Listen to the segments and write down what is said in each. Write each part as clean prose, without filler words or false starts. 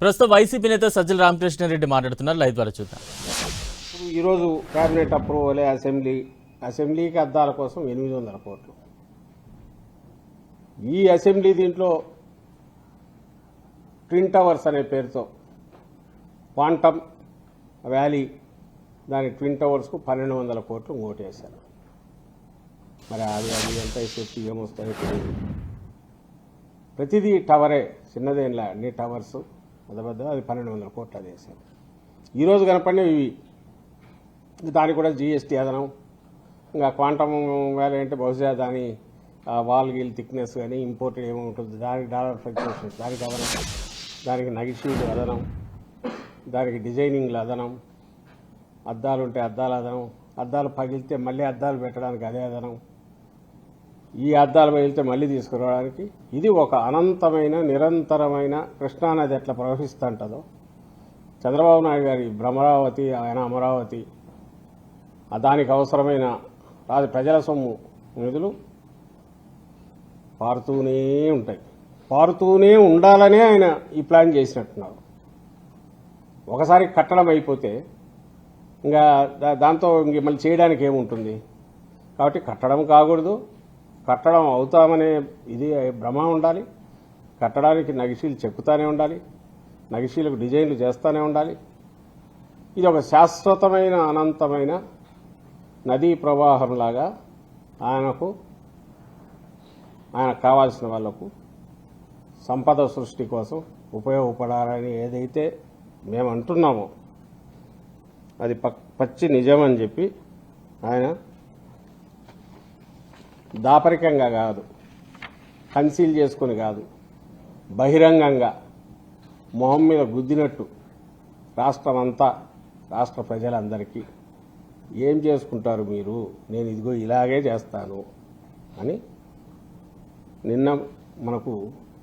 ప్రస్తుతం వైసీపీ నేత సజ్జల రామకృష్ణారెడ్డి మాట్లాడుతున్నారు. లైవ్ ద్వారా చూద్దాం. ఈరోజు కేబినెట్ అప్రూవల్ అసెంబ్లీకి అద్దాల కోసం 800 కోట్లు. ఈ అసెంబ్లీ దీంట్లో ట్విన్ టవర్స్ అనే పేరుతో క్వాంటమ్ వ్యాలీ దాని ట్విన్ టవర్స్కు 1200 కోట్లు ఓటేశారు. మరి అది ఎంత సేఫ్టీ ఏమొస్తాయో తెలియదు. ప్రతిదీ టవరే, చిన్నదేంలా అన్ని టవర్స్ పెద్ద అది 1200 కోట్లు అది వేశారు. ఈరోజు కనపడినవి ఇవి. దానికి కూడా జీఎస్టీ అదనం, ఇంకా క్వాంటమ్ వ్యాలీ అంటే బహుశా దాని వాల్ గీల్ థిక్నెస్ కానీ ఇంపోర్టెడ్ ఏముంటుంది, దానికి డాలర్ ఫ్లక్చుయేషన్స్ దానికి అదనం, దానికి నగిషీలు అదనం, దానికి డిజైనింగ్లు అదనం, అద్దాలు ఉంటే అద్దాలు అదనం, అద్దాలు పగిలితే మళ్ళీ అద్దాలు పెట్టడానికి అదే అదనం, ఈ అద్దాలు పగిలితే మళ్ళీ తీసుకురావడానికి. ఇది ఒక అనంతమైన నిరంతరమైన కృష్ణానది ఎట్లా ప్రవహిస్తుంటుందో చంద్రబాబు నాయుడు గారి భ్రమరావతి, ఆయన అమరావతి, దానికి అవసరమైన ప్రజల సొమ్ము నిధులు పారుతూనే ఉంటాయి. పారుతూనే ఉండాలనే ఆయన ఈ ప్లాన్ చేసినట్టున్నారు. ఒకసారి కట్టడం అయిపోతే ఇంకా దాంతో ఇంక మళ్ళీ చేయడానికి ఏముంటుంది. కాబట్టి కట్టడం కాకూడదు, కట్టడం అవుతామనే ఇది భ్రమ ఉండాలి. కట్టడానికి నగిషీలు చెక్కుతానే ఉండాలి, నగిషీలకు డిజైన్లు చేస్తూనే ఉండాలి. ఇది ఒక శాశ్వతమైన అనంతమైన నదీ ప్రవాహంలాగా ఆయనకు కావాల్సిన వాళ్లకు సంపద సృష్టి కోసం ఉపయోగపడాలని ఏదైతే మేము అంటున్నామో అది పచ్చి నిజమని చెప్పి ఆయన దాపరికంగా కాదు, కన్సీల్ చేసుకుని కాదు, బహిరంగంగా మొహం మీద గుద్దినట్టు రాష్ట్రం అంతా, రాష్ట్ర ప్రజలందరికీ ఏం చేసుకుంటారు మీరు, నేను ఇదిగో ఇలాగే చేస్తాను అని నిన్న మనకు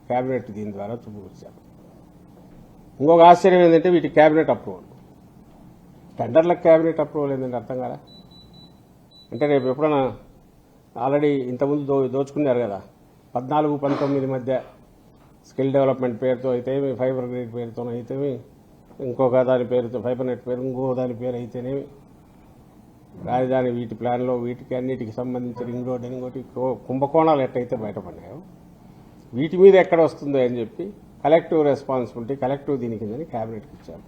కేబినెట్ దీని ద్వారా చూపించారు. ఇంకొక ఆశ్చర్యం ఏంటంటే వీటి కేబినెట్ అప్రూవల్, టెండర్లకు కేబినెట్ అప్రూవల్ ఏంటంటే అర్థం కదా. అంటే రేపు ఎప్పుడైనా ఆల్రెడీ ఇంతకుముందు దోచుకున్నారు కదా, 14-19 మధ్య స్కిల్ డెవలప్మెంట్ పేరుతో అయితేమి, ఫైబర్ గ్రిడ్ పేరుతో అయితేమి, ఇంకొక దాని పేరుతో ఫైబర్ నెట్ పేరు, ఇంకో దాని పేరు అయితేనేమి, రాజధాని వీటి ప్లాన్లో వీటికి అన్నిటికి సంబంధించి రింగ్ రోడ్ అని ఇంకోటి కుంభకోణాలు ఎట్టయితే బయటపడ్డాయో వీటి మీద ఎక్కడ వస్తుందో అని చెప్పి కలెక్టివ్ రెస్పాన్సిబిలిటీ, కలెక్టివ్ దీని కిందని క్యాబినెట్కి ఇచ్చారు.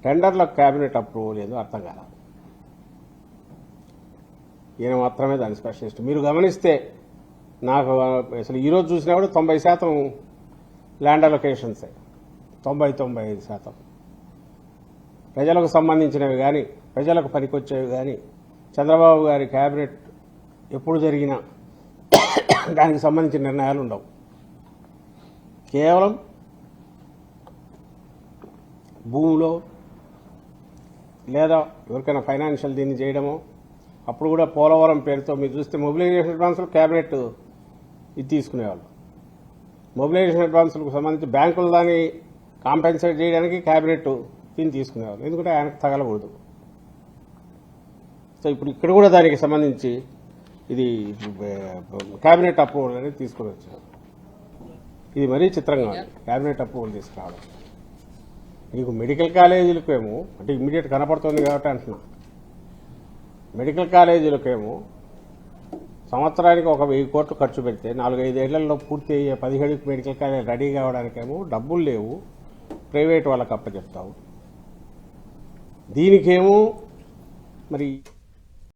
టెండర్లకు క్యాబినెట్ అప్రూవల్ ఏదో అర్థం కాదు. ఈయన మాత్రమే దాని స్పెషలిస్ట్. మీరు గమనిస్తే నాకు అసలు ఈరోజు చూసినప్పుడు 90% ల్యాండ్ అలొకేషన్సే, 90-95% ప్రజలకు సంబంధించినవి కానీ, ప్రజలకు పనికొచ్చేవి కానీ, చంద్రబాబు గారి క్యాబినెట్ ఎప్పుడు జరిగినా దానికి సంబంధించిన నిర్ణయాలు ఉండవు. కేవలం భూమిలో లేదా ఎవరికైనా ఫైనాన్షియల్ దీన్ని చేయడమో, అప్పుడు కూడా పోలవరం పేరుతో మీరు చూస్తే మొబిలైజేషన్ అడ్వాన్సులు క్యాబినెట్ ఇది తీసుకునేవాళ్ళు. మొబిలైజేషన్ అడ్వాన్సులకు సంబంధించి బ్యాంకులు దాన్ని కాంపెన్సేట్ చేయడానికి క్యాబినెట్ దీన్ని తీసుకునేవాళ్ళు, ఎందుకంటే ఆయనకు తగలకూడదు. సో ఇప్పుడు ఇక్కడ కూడా దానికి సంబంధించి ఇది క్యాబినెట్ అప్రూవల్ అనేది తీసుకుని వచ్చారు. ఇది మరీ చిత్రంగా ఉంది క్యాబినెట్ అప్రూవల్ తీసుకురావడం. మీకు మెడికల్ కాలేజీలకేమో అంటే ఇమ్మీడియట్ కనపడుతుంది కాబట్టి అంటున్నా, మెడికల్ కాలేజీలకేమో సంవత్సరానికి 1000 కోట్లు ఖర్చు పెడితే 4-5 ఏళ్లలో పూర్తి అయ్యే 17 మెడికల్ కాలేజీ రెడీ కావడానికేమో డబ్బులు లేవు, ప్రైవేట్ వాళ్ళకి అప్పచెప్తావు. దీనికేమో మరి